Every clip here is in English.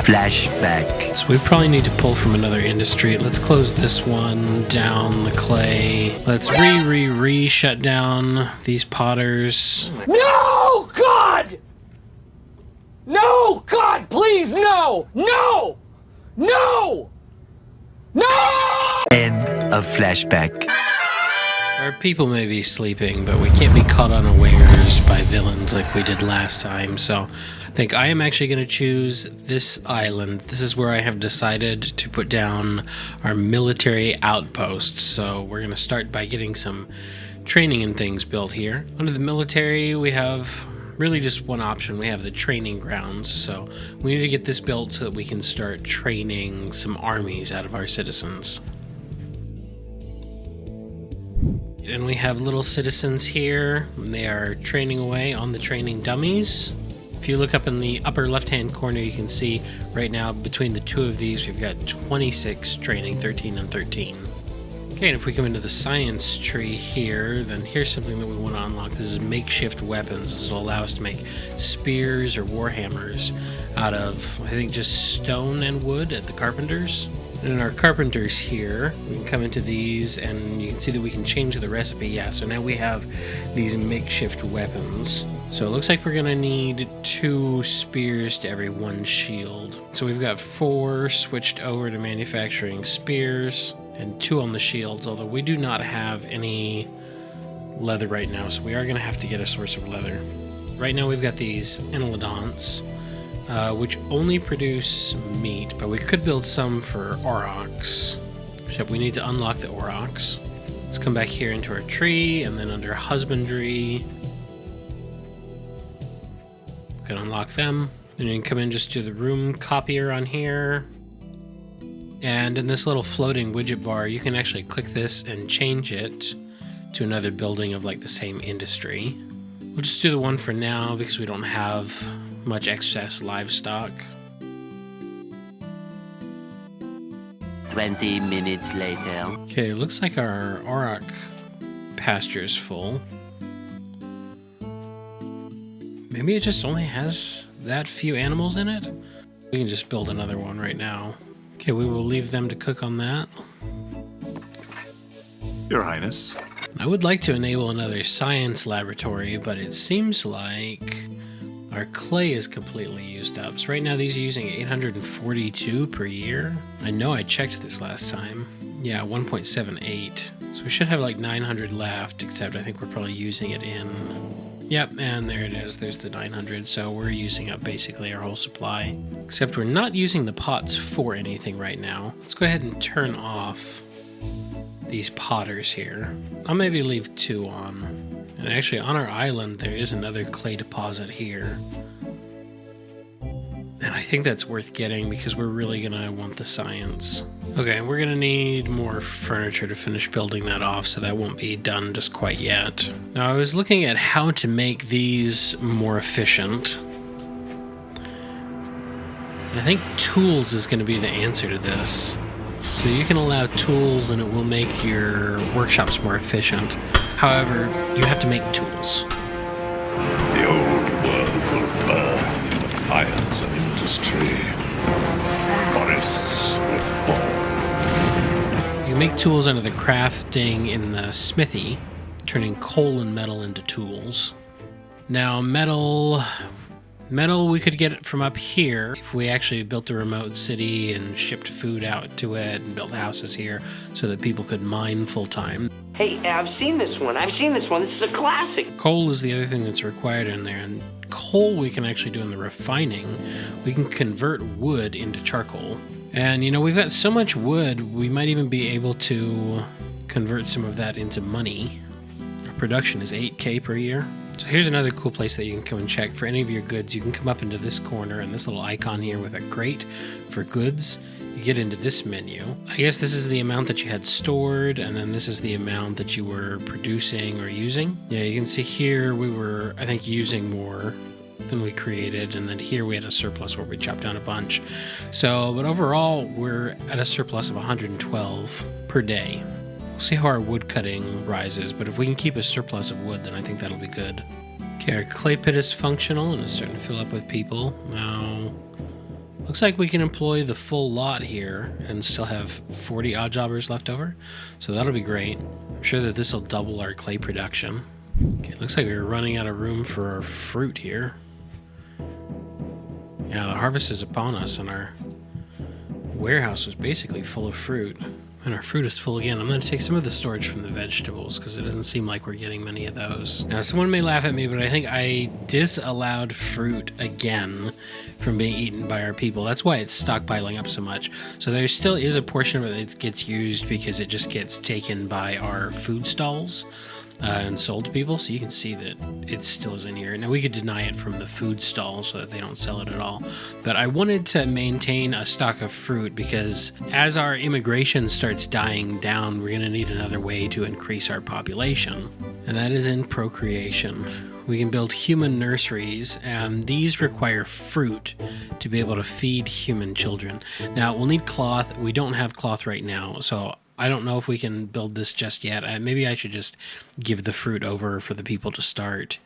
flashback. So we probably need to pull from another industry. Let's close this one down, the clay. Let's shut down these potters. No, God! No, God, please, no! No! No! No! End of flashback. Our people may be sleeping, but we can't be caught unawares by villains like we did last time. So I think I am actually going to choose this island. This is where I have decided to put down our military outposts. So we're going to start by getting some training and things built here. Under the military, we have really just one option. We have the training grounds. So we need to get this built so that we can start training some armies out of our citizens. And we have little citizens here. They are training away on the training dummies. If you look up in the upper left-hand corner, you can see right now between the two of these, we've got 26 training, 13 and 13. Okay, and if we come into the science tree here, then here's something that we want to unlock. This is makeshift weapons. This will allow us to make spears or warhammers out of, I think, just stone and wood at the carpenters. And in our carpenters here, we can come into these and you can see that we can change the recipe. Yeah, so now we have these makeshift weapons. So it looks like we're gonna need 2 spears to every 1 shield. So we've got 4 switched over to manufacturing spears and 2 on the shields, although we do not have any leather right now, so we are gonna have to get a source of leather. Right now we've got these enelodonts, which only produce meat, but we could build some for Aurochs, except we need to unlock the Aurochs. Let's come back here into our tree, and then under Husbandry, we can unlock them. And you can come in just to the room copier on here. And in this little floating widget bar, you can actually click this and change it to another building of like the same industry. We'll just do the one for now because we don't have much excess livestock. 20 minutes later. Okay, it looks like our Auroch pasture is full. Maybe it just only has that few animals in it? We can just build another one right now. Okay, we will leave them to cook on that. Your Highness. I would like to enable another science laboratory, but it seems like our clay is completely used up. So right now these are using 842 per year. I know I checked this last time. Yeah, 1.78. So we should have like 900 left, except I think we're probably using it in... Yep, and there it is. There's the 900. So we're using up basically our whole supply. Except we're not using the pots for anything right now. Let's go ahead and turn off these potters here. I'll maybe leave 2 on. And actually on our island there is another clay deposit here. And I think that's worth getting because we're really gonna want the science. Okay, we're gonna need more furniture to finish building that off, so that won't be done just quite yet. Now I was looking at how to make these more efficient. And I think tools is gonna be the answer to this. So you can allow tools and it will make your workshops more efficient. However, you have to make tools. The old world will burn in the fires of industry. Forests will fall. You can make tools under the crafting in the smithy, turning coal and metal into tools. Now, metal we could get it from up here if we actually built a remote city and shipped food out to it and built houses here so that people could mine full time. Hey, I've seen this one. This is a classic. Coal is the other thing that's required in there, and coal we can actually do in the refining. We can convert wood into charcoal. And, you know, we've got so much wood, we might even be able to convert some of that into money. Our production is 8K per year. So here's another cool place that you can come and check for any of your goods. You can come up into this corner and this little icon here with a crate for goods. You get into this menu. I guess this is the amount that you had stored, and then this is the amount that you were producing or using. Yeah, you can see here we were, I think, using more than we created, and then here we had a surplus where we chopped down a bunch. So, but overall, we're at a surplus of 112 per day. We'll see how our wood cutting rises, but if we can keep a surplus of wood, then I think that'll be good. Okay, our clay pit is functional and it's starting to fill up with people. Now, Looks like we can employ the full lot here and still have 40 odd jobbers left over. So that'll be great. I'm sure that this will double our clay production. Okay, looks like we're running out of room for our fruit here. Yeah, the harvest is upon us and our warehouse was basically full of fruit. And our fruit is full again. I'm going to take some of the storage from the vegetables because it doesn't seem like we're getting many of those. Now, someone may laugh at me, but I think I disallowed fruit again from being eaten by our people. That's why it's stockpiling up so much. So there still is a portion of it that gets used because it just gets taken by our food stalls and sold to people. So you can see that it still is in here. Now, we could deny it from the food stall so that they don't sell it at all. But I wanted to maintain a stock of fruit because as our immigration starts dying down, we're going to need another way to increase our population. And that is in procreation. We can build human nurseries, and these require fruit to be able to feed human children. Now, we'll need cloth. We don't have cloth right now, so I don't know if we can build this just yet. Maybe I should just give the fruit over for the people to start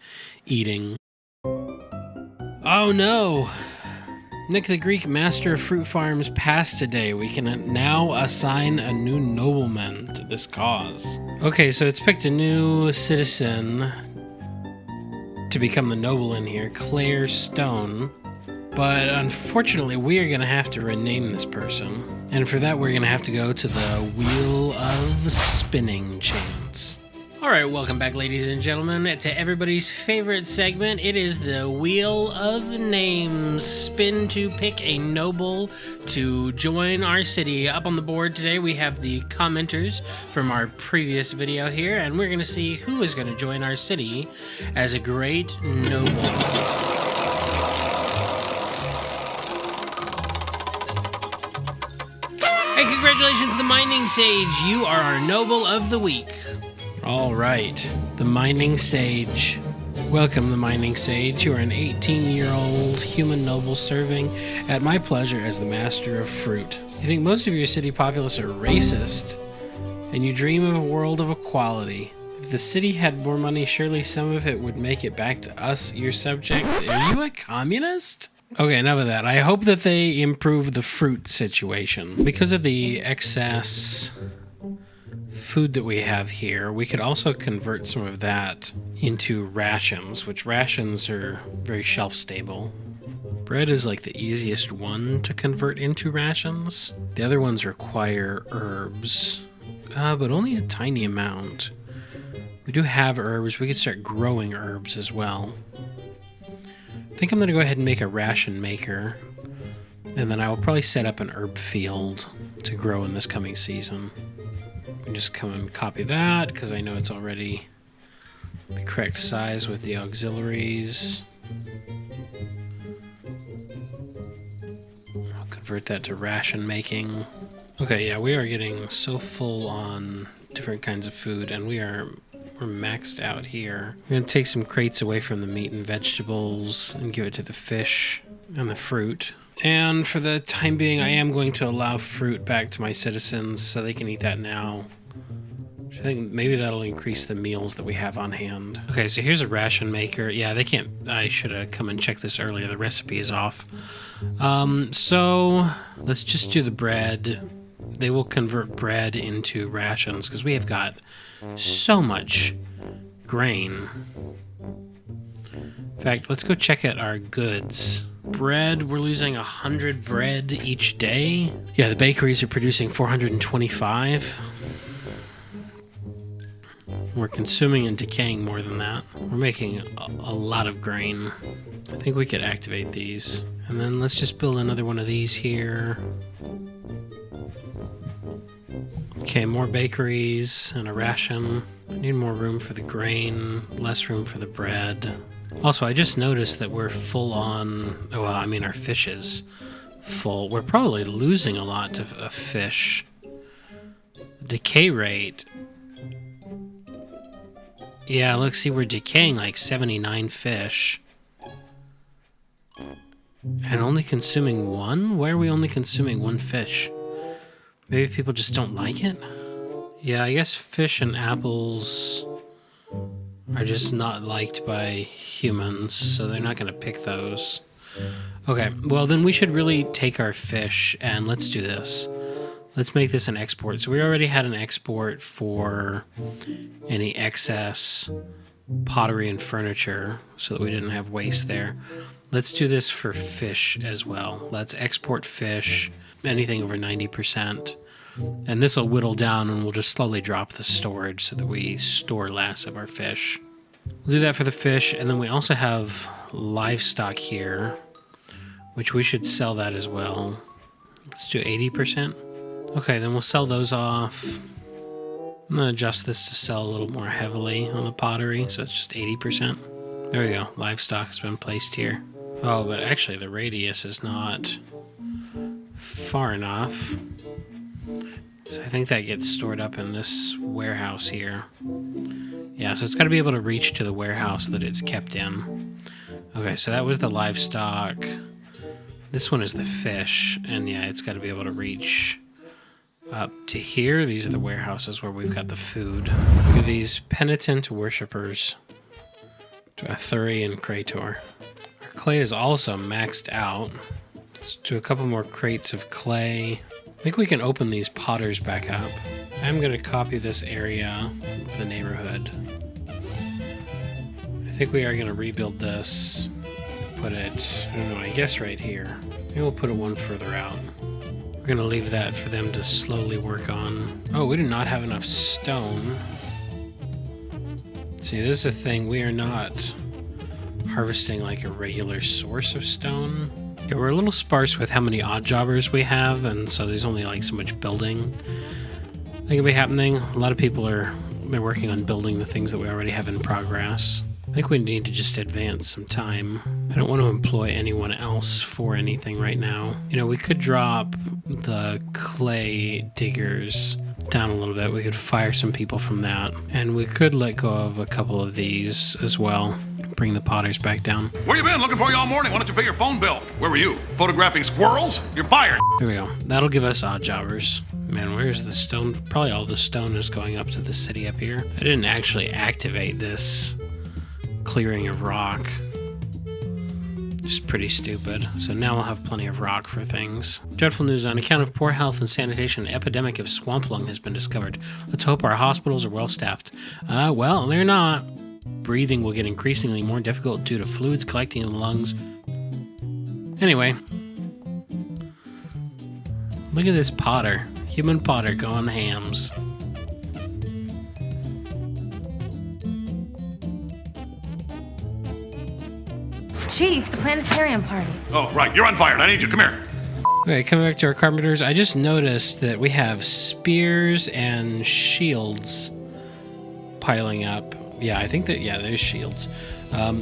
eating. Oh no! Nick the Greek master of fruit farms passed today. We can now assign a new nobleman to this cause. Okay, so it's picked a new citizen to become the noble in here, Claire Stone. But unfortunately, we are going to have to rename this person. And for that, we're going to have to go to the Wheel of Spinning Chance. All right, welcome back, ladies and gentlemen, to everybody's favorite segment. It is the Wheel of Names. Spin to pick a noble to join our city. Up on the board today, we have the commenters from our previous video here, and we're going to see who is going to join our city as a great noble. Hey, congratulations, the Mining Sage. You are our Noble of the Week. All right, the Mining Sage. Welcome, the Mining Sage. You are an 18-year-old human noble serving at my pleasure as the master of fruit. You think most of your city populace are racist, and you dream of a world of equality. If the city had more money, surely some of it would make it back to us, your subjects. Are you a communist? Okay, enough of that. I hope that they improve the fruit situation. Because of the excess food that we have here, we could also convert some of that into rations, which rations are very shelf stable. Bread is like the easiest one to convert into rations. The other ones require herbs, but only a tiny amount. We do have herbs. We could start growing herbs as well. I think I'm going to go ahead and make a ration maker, and then I will probably set up an herb field to grow in this coming season. And just come and copy that because I know it's already the correct size with the auxiliaries. I'll convert that to ration making. Okay, yeah, we are getting so full on different kinds of food, and we're maxed out here. We're going to take some crates away from the meat and vegetables and give it to the fish and the fruit. And for the time being, I am going to allow fruit back to my citizens so they can eat that now. I think maybe that'll increase the meals that we have on hand. Okay, so here's a ration maker. Yeah, they can't... I should have come and checked this earlier. The recipe is off. So let's just do the bread. They will convert bread into rations because we have got so much grain. In fact, let's go check out our goods. Bread, we're losing 100 bread each day. Yeah, the bakeries are producing 425. We're consuming and decaying more than that. We're making a lot of grain. I think we could activate these. And then let's just build another one of these here. Okay, more bakeries and a ration. I need more room for the grain, less room for the bread. Also, I just noticed that we're full on... Well, I mean, our fish is full. We're probably losing a lot of fish. The decay rate... Yeah, look, see, we're decaying like 79 fish. And only consuming one? Why are we only consuming one fish? Maybe people just don't like it? Yeah, I guess fish and apples are just not liked by humans, so they're not going to pick those. Okay, well then we should really take our fish and let's do this. Let's make this an export. So we already had an export for any excess pottery and furniture so that we didn't have waste there. Let's do this for fish as well. Let's export fish, anything over 90%. And this will whittle down and we'll just slowly drop the storage so that we store less of our fish. We'll do that for the fish, and then we also have livestock here, which we should sell that as well. Let's do 80%. Okay, then we'll sell those off. I'm going to adjust this to sell a little more heavily on the pottery, so it's just 80%. There we go. Livestock has been placed here. Oh, but actually the radius is not far enough. So I think that gets stored up in this warehouse here. Yeah, so it's got to be able to reach to the warehouse that it's kept in. Okay, so that was the livestock. This one is the fish, and yeah, it's got to be able to reach up to here. These are the warehouses where we've got the food. Look at these penitent worshippers. Thury and Krator. Our clay is also maxed out. Let's do a couple more crates of clay. I think we can open these potters back up. I'm going to copy this area of the neighborhood. I think we are going to rebuild this. Put it, I don't know, I guess right here. Maybe we'll put it one further out. We're going to leave that for them to slowly work on. Oh, we do not have enough stone. See, this is the thing. We are not harvesting like a regular source of stone. Yeah, we're a little sparse with how many odd jobbers we have, and so there's only like so much building that can be happening. A lot of people they're working on building the things that we already have in progress. I think we need to just advance some time. I don't want to employ anyone else for anything right now. You know, we could drop the clay diggers down a little bit. We could fire some people from that. And we could let go of a couple of these as well. Bring the potters back down. Where you been? Looking for you all morning. Why don't you pay your phone bill? Where were you? Photographing squirrels? You're fired. Here we go. That'll give us odd jobbers. Man, where's the stone? Probably all the stone is going up to the city up here. I didn't actually activate this clearing of rock. Just pretty stupid. So now we'll have plenty of rock for things. Dreadful news. On account of poor health and sanitation, an epidemic of swamp lung has been discovered. Let's hope our hospitals are well staffed. Well, they're not. Breathing will get increasingly more difficult due to fluids collecting in the lungs. Anyway. Look at this potter. Human potter going hams. Chief, the planetarium party. Oh, right. You're unfired. I need you. Come here. Okay, coming back to our carpenters, I just noticed that we have spears and shields piling up. Yeah, I think that, yeah, there's shields.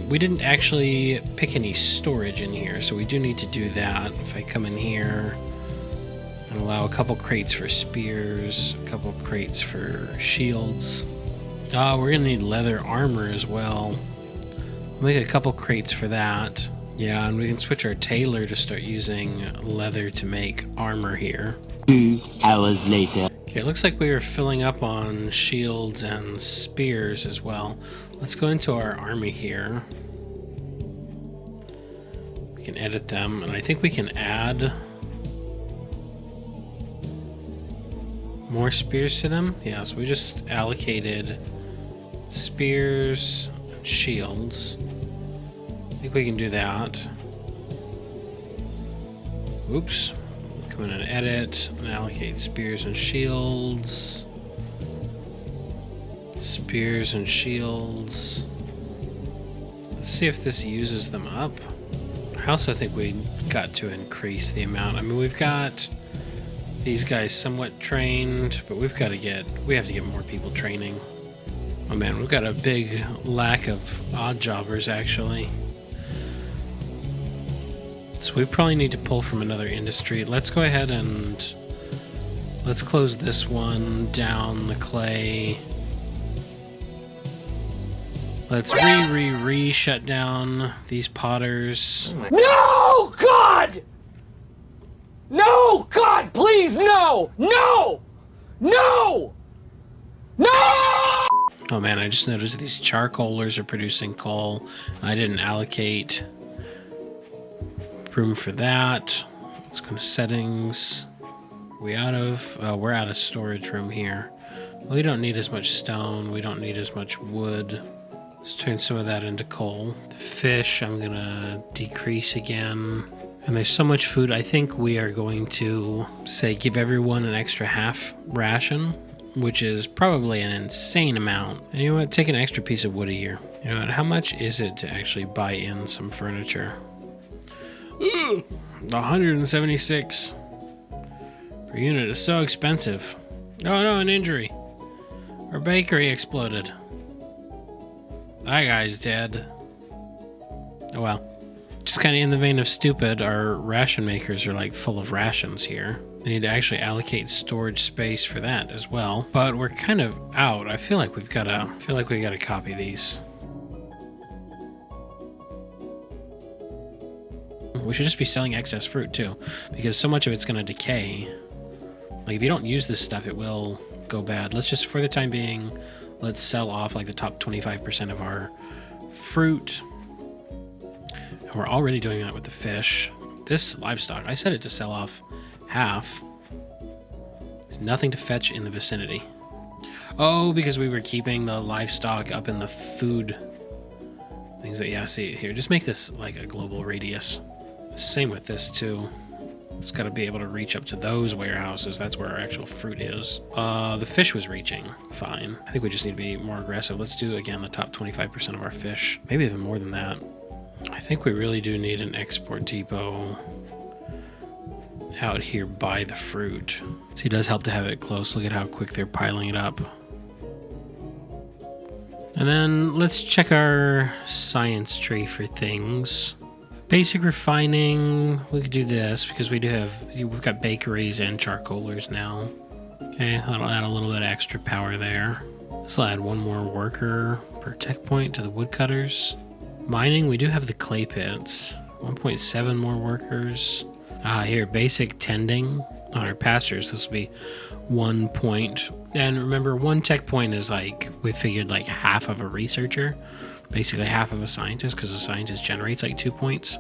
We didn't actually pick any storage in here, so we do need to do that. If I come in here and allow a couple crates for spears, a couple crates for shields. Oh, we're going to need leather armor as well. We'll make a couple crates for that. Yeah, and we can switch our tailor to start using leather to make armor here. 2 hours later. Okay, it looks like we are filling up on shields and spears as well. Let's go into our army here. We can edit them, and I think we can add more spears to them. Yeah, so we just allocated spears and shields. I think we can do that. Oops. Come in and edit and allocate spears and shields. Spears and shields. Let's see if this uses them up. I also think we got to increase the amount. I mean, we've got these guys somewhat trained, but we have to get more people training. Oh man, we've got a big lack of odd jobbers actually. So we probably need to pull from another industry. Let's go ahead and let's close this one down, the clay. Let's shut down these potters. No, God! No, God, please, no! No! No! No! Oh man, I just noticed these charcoalers are producing coal. I didn't allocate room for that. Let's go to settings. We're out of storage room here. We don't need as much stone. We don't need as much wood. Let's turn some of that into coal. The fish, I'm gonna decrease again. And there's so much food, I think we are going to, say, give everyone an extra half ration, which is probably an insane amount. And you know what? Take an extra piece of wood a year. You know what? How much is it to actually buy in some furniture? Ooh, 176 per unit is so expensive. Oh no, an injury. Our bakery exploded. That guy's dead. Oh well. Just kind of in the vein of stupid, our ration makers are like full of rations here. We need to actually allocate storage space for that as well. But we're kind of out. I feel like we gotta copy these. We should just be selling excess fruit too, because so much of it's gonna decay. Like if you don't use this stuff, it will go bad. Let's just, for the time being, let's sell off like the top 25% of our fruit. And we're already doing that with the fish. This livestock, I set it to sell off half. There's nothing to fetch in the vicinity. Oh, because we were keeping the livestock up in the food things that, yeah, see here. Just make this like a global radius. Same with this too. It's got to be able to reach up to those warehouses. That's where our actual fruit is. The fish was reaching fine. I think we just need to be more aggressive. Let's do, again, the top 25% of our fish. Maybe even more than that. I think we really do need an export depot out here by the fruit. So it does help to have it close. Look at how quick they're piling it up. And then let's check our science tree for things. Basic refining, we could do this because we've got bakeries and charcoalers now. Okay, that'll add a little bit of extra power there. This will add one more worker per tech point to the woodcutters. Mining, we do have the clay pits. 1.7 more workers. Here, basic tending on our pastures. This will be 1 point. And remember, 1 tech point is like, we figured like half of a researcher. Basically half of a scientist, because a scientist generates like 2 points.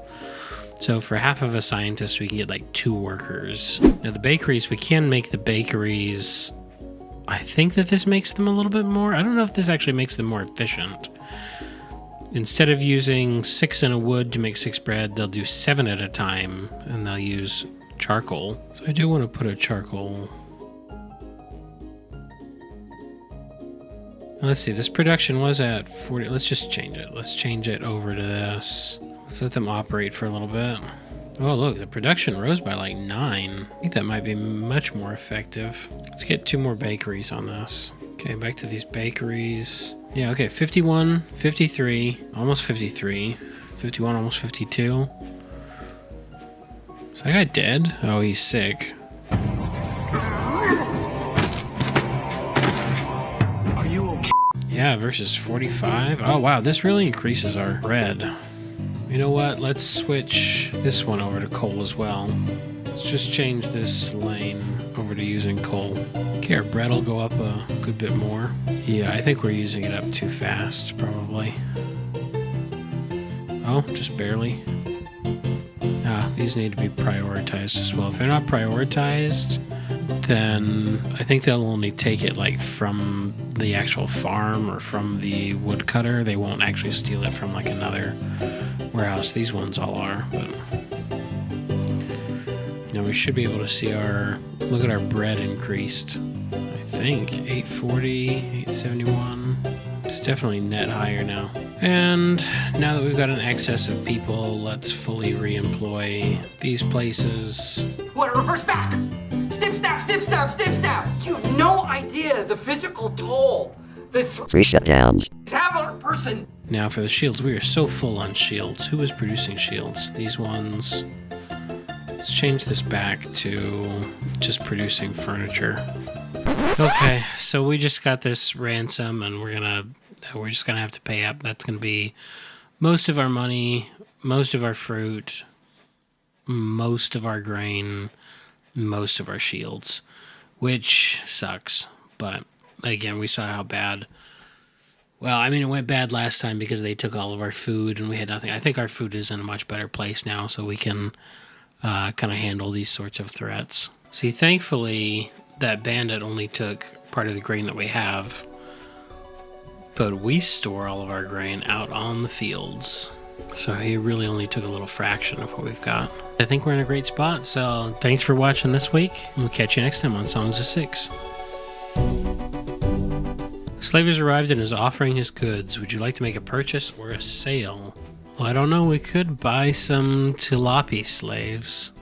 So for half of a scientist, we can get like 2 workers. Now the bakeries, we can make the bakeries. I think that this makes them a little bit more. I don't know if this actually makes them more efficient. Instead of using 6 in a wood to make 6 bread, they'll do 7 at a time, and they'll use charcoal. So I do want to put a charcoal. Let's see, this production was at 40. Let's just change it. Let's change it over to this. Let's let them operate for a little bit. Oh, look, the production rose by like 9. I think that might be much more effective. Let's get 2 more bakeries on this. Okay, back to these bakeries. Yeah, okay, 51, 53, almost 53, 51, almost 52. Is that guy dead? Oh, he's sick. Yeah, versus 45. Oh, wow, this really increases our bread. You know what? Let's switch this one over to coal as well. Let's just change this lane over to using coal. Okay, our bread will go up a good bit more. Yeah, I think we're using it up too fast, probably. Oh, just barely. These need to be prioritized as well. If they're not prioritized, then I think they'll only take it like from the actual farm or from the woodcutter. They won't actually steal it from like another warehouse. These ones all are, but now we should be able to see look at our bread increased. I think 840, 871. It's definitely net higher now. And now that we've got an excess of people, let's fully re-employ these places. What? Reverse back! Snip, snap, snip, snap, snip, snap! You have no idea the physical toll that 3 shutdowns have on a person. Now for the shields, we are so full on shields. Who is producing shields? These ones. Let's change this back to just producing furniture. Okay, so we just got this ransom, and we're just gonna have to pay up. That's gonna be most of our money, most of our fruit, most of our grain, most of our shields, which sucks. But again, we saw how bad Well, I mean, it went bad last time because they took all of our food and we had nothing. I think our food is in a much better place now, so we can kind of handle these sorts of threats. See, thankfully, that bandit only took part of the grain that we have, but we store all of our grain out on the fields. So he really only took a little fraction of what we've got. I think we're in a great spot, so thanks for watching this week. We'll catch you next time on Songs of Six. A slave has arrived and is offering his goods. Would you like to make a purchase or a sale? Well, I don't know. We could buy some tilapia slaves.